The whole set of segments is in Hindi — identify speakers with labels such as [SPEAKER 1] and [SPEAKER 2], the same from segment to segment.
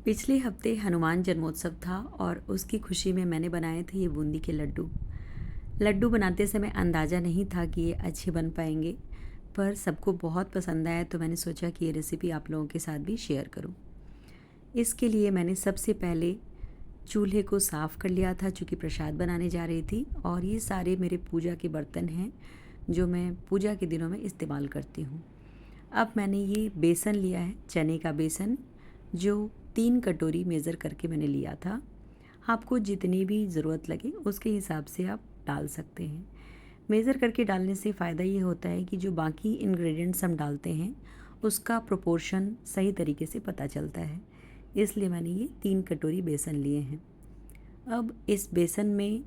[SPEAKER 1] पिछले हफ्ते हनुमान जन्मोत्सव था और उसकी खुशी में मैंने बनाए थे ये बूंदी के लड्डू। लड्डू बनाते समय अंदाज़ा नहीं था कि ये अच्छे बन पाएंगे, पर सबको बहुत पसंद आया तो मैंने सोचा कि ये रेसिपी आप लोगों के साथ भी शेयर करूं। इसके लिए मैंने सबसे पहले चूल्हे को साफ़ कर लिया था चूँकि प्रसाद बनाने जा रही थी, और ये सारे मेरे पूजा के बर्तन हैं जो मैं पूजा के दिनों में इस्तेमाल करती हूँ। अब मैंने ये बेसन लिया है, चने का बेसन, जो 3 कटोरी मेज़र करके मैंने लिया था। आपको जितनी भी ज़रूरत लगे उसके हिसाब से आप डाल सकते हैं। मेज़र करके डालने से फ़ायदा ये होता है कि जो बाकी इंग्रेडिएंट्स हम डालते हैं उसका प्रोपोर्शन सही तरीके से पता चलता है। इसलिए मैंने ये 3 कटोरी बेसन लिए हैं। अब इस बेसन में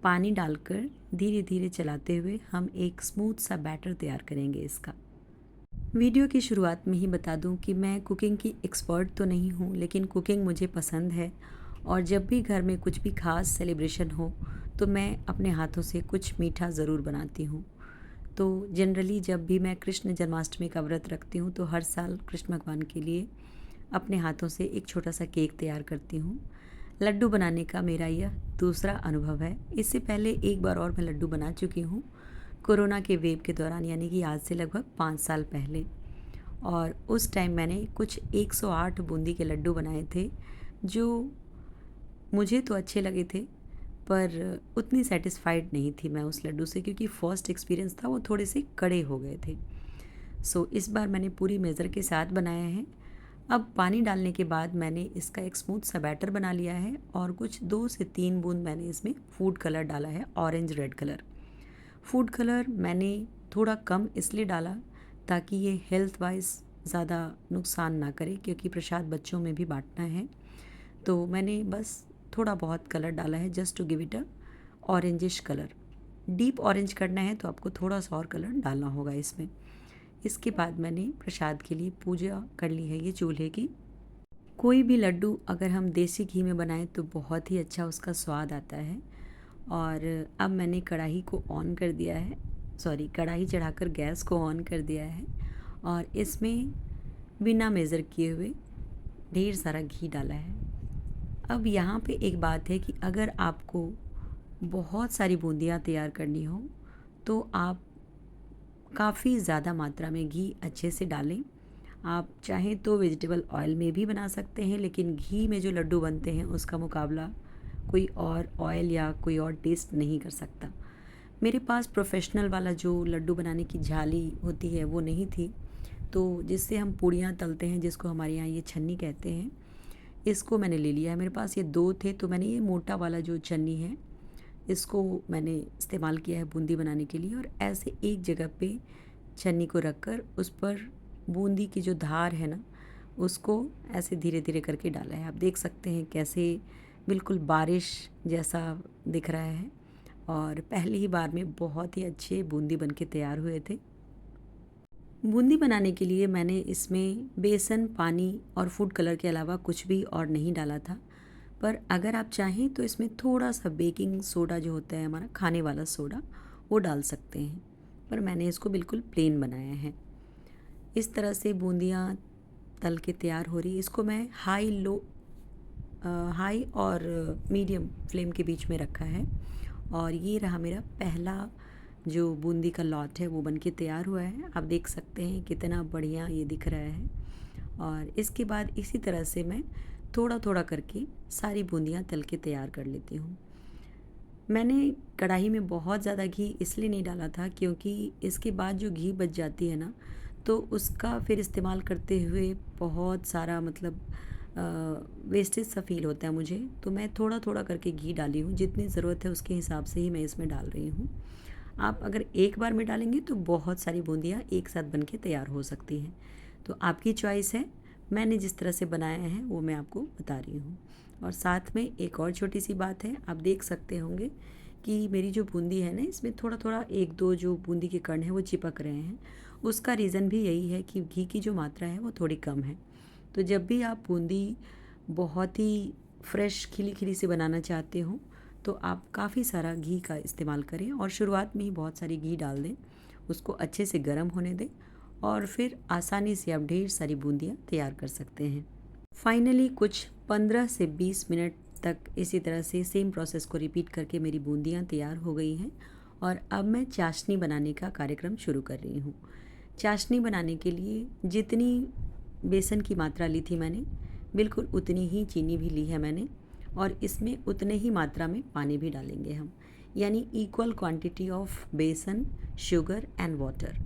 [SPEAKER 1] पानी डालकर धीरे धीरे चलाते हुए हम एक स्मूथ सा बैटर तैयार करेंगे इसका। वीडियो की शुरुआत में ही बता दूं कि मैं कुकिंग की एक्सपर्ट तो नहीं हूं, लेकिन कुकिंग मुझे पसंद है और जब भी घर में कुछ भी खास सेलिब्रेशन हो तो मैं अपने हाथों से कुछ मीठा ज़रूर बनाती हूं। तो जनरली जब भी मैं कृष्ण जन्माष्टमी का व्रत रखती हूं तो हर साल कृष्ण भगवान के लिए अपने हाथों से एक छोटा सा केक तैयार करती हूं। लड्डू बनाने का मेरा यह दूसरा अनुभव है। इससे पहले एक बार और मैं लड्डू बना चुकी हूँ, कोरोना के वेव के दौरान, यानी कि आज से लगभग 5 साल पहले। और उस टाइम मैंने कुछ 108 बूंदी के लड्डू बनाए थे, जो मुझे तो अच्छे लगे थे, पर उतनी सेटिस्फाइड नहीं थी मैं उस लड्डू से, क्योंकि फर्स्ट एक्सपीरियंस था वो थोड़े से कड़े हो गए थे। सो इस बार मैंने पूरी मेज़र के साथ बनाया है। अब पानी डालने के बाद मैंने इसका एक स्मूथ सा बैटर बना लिया है और कुछ 2 से 3 बूंद मैंने इसमें फूड कलर डाला है, orange red colour. Food colour मैंने थोड़ा कम इसलिए डाला ताकि ये हेल्थ वाइज ज़्यादा नुकसान ना करे, क्योंकि प्रसाद बच्चों में भी बांटना है। तो मैंने बस थोड़ा बहुत कलर डाला है, just to give it a orangish colour. Deep orange करना है तो आपको थोड़ा सा और कलर डालना होगा इसमें। इसके बाद मैंने प्रसाद के लिए पूजा कर ली है ये चूल्हे की। कोई भी लड्डू अगर हम देसी घी में बनाएं तो बहुत ही अच्छा उसका स्वाद आता है। और अब मैंने कढ़ाई को ऑन कर दिया है, सॉरी, कढ़ाई चढ़ाकर गैस को ऑन कर दिया है और इसमें बिना मेज़र किए हुए ढेर सारा घी डाला है। अब यहाँ पे एक बात है कि अगर आपको बहुत सारी बूंदियाँ तैयार करनी हो तो आप काफ़ी ज़्यादा मात्रा में घी अच्छे से डालें। आप चाहें तो वेजिटेबल ऑयल में भी बना सकते हैं, लेकिन घी में जो लड्डू बनते हैं उसका मुकाबला कोई और ऑयल या कोई और टेस्ट नहीं कर सकता। मेरे पास प्रोफेशनल वाला जो लड्डू बनाने की झाली होती है वो नहीं थी, तो जिससे हम पूड़ियाँ तलते हैं, जिसको हमारे यहाँ ये छन्नी कहते हैं, इसको मैंने ले लिया है। मेरे पास ये 2 थे तो मैंने ये मोटा वाला जो छन्नी है इसको मैंने इस्तेमाल किया है बूंदी बनाने के लिए। और ऐसे एक जगह पे छन्नी को रखकर उस पर बूंदी की जो धार है ना, उसको ऐसे धीरे धीरे करके डाला है। आप देख सकते हैं कैसे बिल्कुल बारिश जैसा दिख रहा है, और पहली ही बार में बहुत ही अच्छे बूंदी बन के तैयार हुए थे। बूंदी बनाने के लिए मैंने इसमें बेसन, पानी और फूड कलर के अलावा कुछ भी और नहीं डाला था। पर अगर आप चाहें तो इसमें थोड़ा सा बेकिंग सोडा जो होता है हमारा खाने वाला सोडा, वो डाल सकते हैं, पर मैंने इसको बिल्कुल प्लेन बनाया है। इस तरह से बूंदियाँ तल के तैयार हो रही। इसको मैं हाई और मीडियम फ्लेम के बीच में रखा है, और ये रहा मेरा पहला जो बूंदी का लॉट है वो बनके तैयार हुआ है। आप देख सकते हैं कितना बढ़िया ये दिख रहा है। और इसके बाद इसी तरह से मैं थोड़ा थोड़ा करके सारी बूंदियाँ तल के तैयार कर लेती हूँ। मैंने कढ़ाई में बहुत ज़्यादा घी इसलिए नहीं डाला था क्योंकि इसके बाद जो घी बच जाती है ना, तो उसका फिर इस्तेमाल करते हुए बहुत सारा मतलब वेस्टेज सा फील होता है मुझे। तो मैं थोड़ा थोड़ा करके घी डाली हूँ, जितनी ज़रूरत है उसके हिसाब से ही मैं इसमें डाल रही हूँ। आप अगर एक बार में डालेंगे तो बहुत सारी बूंदियाँ एक साथ बन के तैयार हो सकती हैं। तो आपकी चॉइस है। मैंने जिस तरह से बनाया है वो मैं आपको बता रही हूँ। और साथ में एक और छोटी सी बात है, आप देख सकते होंगे कि मेरी जो बूंदी है ना, इसमें थोड़ा थोड़ा एक दो जो बूंदी के कण हैं वो चिपक रहे हैं। उसका रीज़न भी यही है कि घी की जो मात्रा है वो थोड़ी कम है। तो जब भी आप बूंदी बहुत ही फ्रेश खिली खिली से बनाना चाहते हो तो आप काफ़ी सारा घी का इस्तेमाल करें, और शुरुआत में ही बहुत सारी घी डाल दें, उसको अच्छे से गर्म होने दें, और फिर आसानी से आप ढेर सारी बूंदियाँ तैयार कर सकते हैं। फाइनली कुछ 15 से 20 मिनट तक इसी तरह से सेम प्रोसेस को रिपीट करके मेरी बूंदियाँ तैयार हो गई हैं और अब मैं चाशनी बनाने का कार्यक्रम शुरू कर रही हूँ। चाशनी बनाने के लिए जितनी बेसन की मात्रा ली थी मैंने, बिल्कुल उतनी ही चीनी भी ली है मैंने और इसमें उतने ही मात्रा में पानी भी डालेंगे हम, यानी इक्वल क्वांटिटी ऑफ बेसन, शुगर एंड वाटर।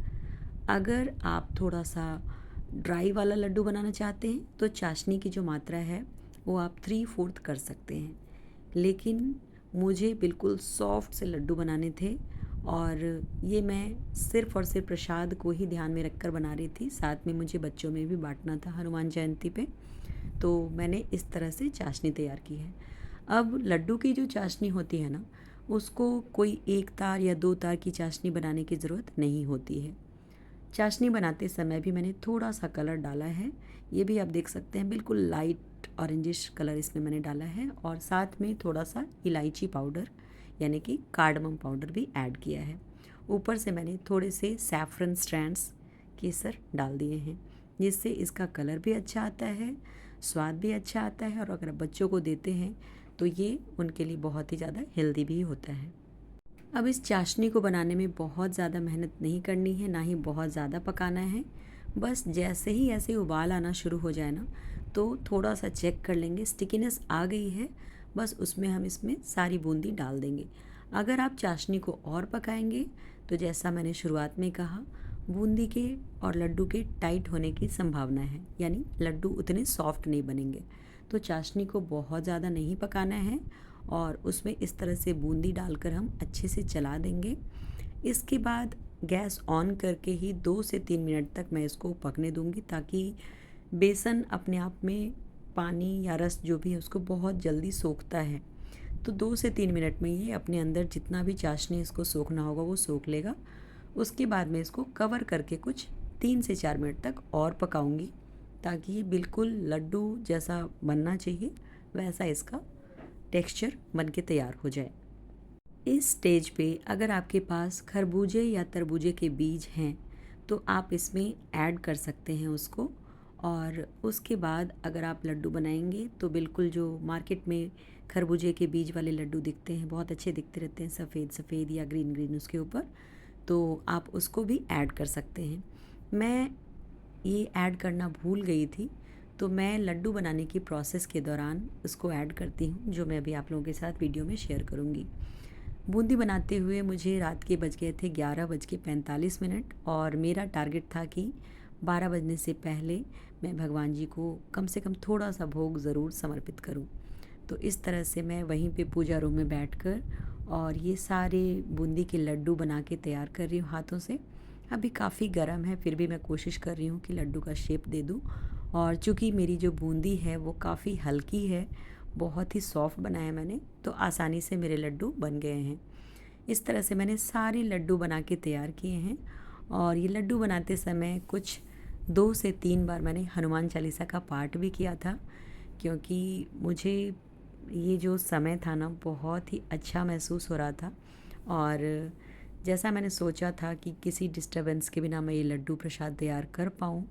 [SPEAKER 1] अगर आप थोड़ा सा ड्राई वाला लड्डू बनाना चाहते हैं तो चाशनी की जो मात्रा है वो आप 3/4 कर सकते हैं, लेकिन मुझे बिल्कुल सॉफ्ट से लड्डू बनाने थे और ये मैं सिर्फ़ और सिर्फ प्रसाद को ही ध्यान में रखकर बना रही थी। साथ में मुझे बच्चों में भी बांटना था हनुमान जयंती पे, तो मैंने इस तरह से चाशनी तैयार की है। अब लड्डू की जो चाशनी होती है ना, उसको कोई 1 तार या 2 तार की चाशनी बनाने की ज़रूरत नहीं होती है। चाशनी बनाते समय भी मैंने थोड़ा सा कलर डाला है, ये भी आप देख सकते हैं, बिल्कुल लाइट ऑरेंजिश कलर इसमें मैंने डाला है और साथ में थोड़ा सा इलायची पाउडर यानी कि कार्डमम पाउडर भी ऐड किया है। ऊपर से मैंने थोड़े से सैफरन स्ट्रैंड्स केसर डाल दिए हैं, जिससे इसका कलर भी अच्छा आता है, स्वाद भी अच्छा आता है और अगर आप बच्चों को देते हैं तो ये उनके लिए बहुत ही ज़्यादा हेल्दी भी होता है। अब इस चाशनी को बनाने में बहुत ज़्यादा मेहनत नहीं करनी है, ना ही बहुत ज़्यादा पकाना है। बस जैसे ही ऐसे उबाल आना शुरू हो जाए ना, तो थोड़ा सा चेक कर लेंगे, स्टिकीनेस आ गई है, बस उसमें हम इसमें सारी बूंदी डाल देंगे। अगर आप चाशनी को और पकाएंगे तो जैसा मैंने शुरुआत में कहा, बूंदी के और लड्डू के टाइट होने की संभावना है, यानी लड्डू उतने सॉफ्ट नहीं बनेंगे। तो चाशनी को बहुत ज़्यादा नहीं पकाना है और उसमें इस तरह से बूंदी डालकर हम अच्छे से चला देंगे। इसके बाद गैस ऑन करके ही 2 से 3 मिनट तक मैं इसको पकने दूंगी, ताकि बेसन अपने आप में पानी या रस जो भी है उसको बहुत जल्दी सोखता है। तो 2 से 3 मिनट में ये अपने अंदर जितना भी चाशनी इसको सोखना होगा वो सोख लेगा। उसके बाद मैं इसको कवर करके कुछ 3 से 4 मिनट तक और पकाऊंगी, ताकि ये बिल्कुल लड्डू जैसा बनना चाहिए वैसा इसका टेक्सचर बन के तैयार हो जाए। इस स्टेज पे अगर आपके पास खरबूजे या तरबूजे के बीज हैं तो आप इसमें ऐड कर सकते हैं उसको। और उसके बाद अगर आप लड्डू बनाएंगे तो बिल्कुल जो मार्केट में खरबूजे के बीज वाले लड्डू दिखते हैं, बहुत अच्छे दिखते रहते हैं, सफ़ेद सफ़ेद या ग्रीन ग्रीन उसके ऊपर, तो आप उसको भी ऐड कर सकते हैं। मैं ये ऐड करना भूल गई थी, तो मैं लड्डू बनाने की प्रोसेस के दौरान उसको ऐड करती हूँ, जो मैं अभी आप लोगों के साथ वीडियो में शेयर करूँगी। बूंदी बनाते हुए मुझे रात के बज गए थे 11:45 और मेरा टारगेट था कि 12 बजने से पहले मैं भगवान जी को कम से कम थोड़ा सा भोग ज़रूर समर्पित करूं। तो इस तरह से मैं वहीं पे पूजा रूम में बैठकर और ये सारे बूंदी के लड्डू बना के तैयार कर रही हूँ हाथों से। अभी काफ़ी गर्म है, फिर भी मैं कोशिश कर रही हूँ कि लड्डू का शेप दे दूँ। और चूँकि मेरी जो बूंदी है वो काफ़ी हल्की है, बहुत ही सॉफ्ट बनाया मैंने, तो आसानी से मेरे लड्डू बन गए हैं। इस तरह से मैंने सारे लड्डू बना के तैयार किए हैं और ये लड्डू बनाते समय कुछ 2 से 3 बार मैंने हनुमान चालीसा का पाठ भी किया था, क्योंकि मुझे ये जो समय था ना बहुत ही अच्छा महसूस हो रहा था। और जैसा मैंने सोचा था कि किसी डिस्टरबेंस के बिना मैं ये लड्डू प्रसाद तैयार कर पाऊँ,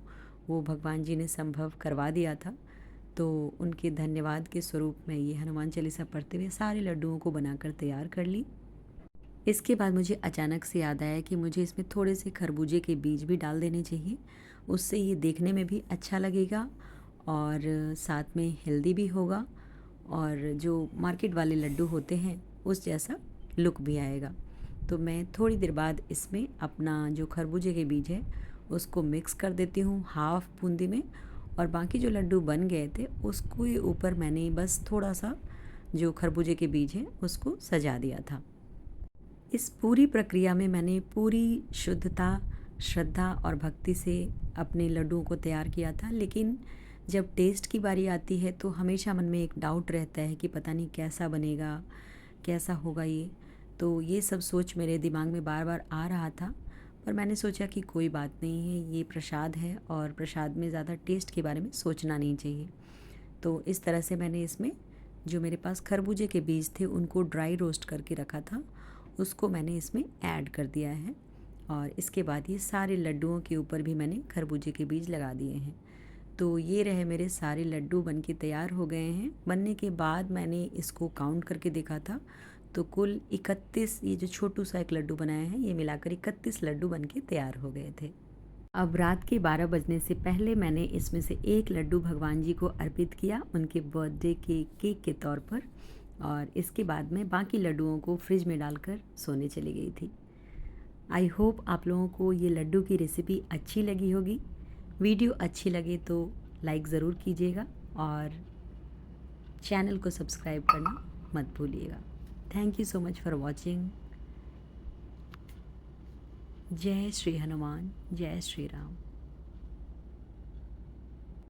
[SPEAKER 1] वो भगवान जी ने संभव करवा दिया था। तो उनके धन्यवाद के स्वरूप मैं ये हनुमान चालीसा पढ़ते हुए सारे लड्डुओं को बनाकर तैयार कर ली। इसके बाद मुझे अचानक से याद आया कि मुझे इसमें थोड़े से खरबूजे के बीज भी डाल देने चाहिए, उससे ये देखने में भी अच्छा लगेगा और साथ में हेल्दी भी होगा और जो मार्केट वाले लड्डू होते हैं उस जैसा लुक भी आएगा। तो मैं थोड़ी देर बाद इसमें अपना जो खरबूजे के बीज है उसको मिक्स कर देती हूँ हाफ बूंदी में, और बाकी जो लड्डू बन गए थे उसको ऊपर मैंने बस थोड़ा सा जो खरबूजे के बीज हैं उसको सजा दिया था। इस पूरी प्रक्रिया में मैंने पूरी शुद्धता, श्रद्धा और भक्ति से अपने लड्डुओं को तैयार किया था, लेकिन जब टेस्ट की बारी आती है तो हमेशा मन में एक डाउट रहता है कि पता नहीं कैसा बनेगा, कैसा होगा ये। तो ये सब सोच मेरे दिमाग में बार बार आ रहा था, पर मैंने सोचा कि कोई बात नहीं है, ये प्रसाद है और प्रसाद में ज़्यादा टेस्ट के बारे में सोचना नहीं चाहिए। तो इस तरह से मैंने इसमें जो मेरे पास खरबूजे के बीज थे उनको ड्राई रोस्ट करके रखा था, उसको मैंने इसमें ऐड कर दिया है। और इसके बाद ये सारे लड्डुओं के ऊपर भी मैंने खरबूजे के बीज लगा दिए हैं। तो ये रहे मेरे सारे लड्डू बन के तैयार हो गए हैं। बनने के बाद मैंने इसको काउंट करके देखा था, तो कुल 31, ये जो छोटू सा एक लड्डू बनाया है, ये मिलाकर 31 लड्डू बन के तैयार हो गए थे। अब रात के 12 बजने से पहले मैंने इसमें से एक लड्डू भगवान जी को अर्पित किया उनके बर्थडे के केक के तौर पर, और इसके बाद मैं बाकी लड्डुओं को फ्रिज में डालकर सोने चली गई थी। आई होप आप लोगों को ये लड्डू की रेसिपी अच्छी लगी होगी। वीडियो अच्छी लगे तो लाइक ज़रूर कीजिएगा और चैनल को सब्सक्राइब करना मत भूलिएगा। Thank you so much for watching. जय श्री हनुमान, जय श्री राम।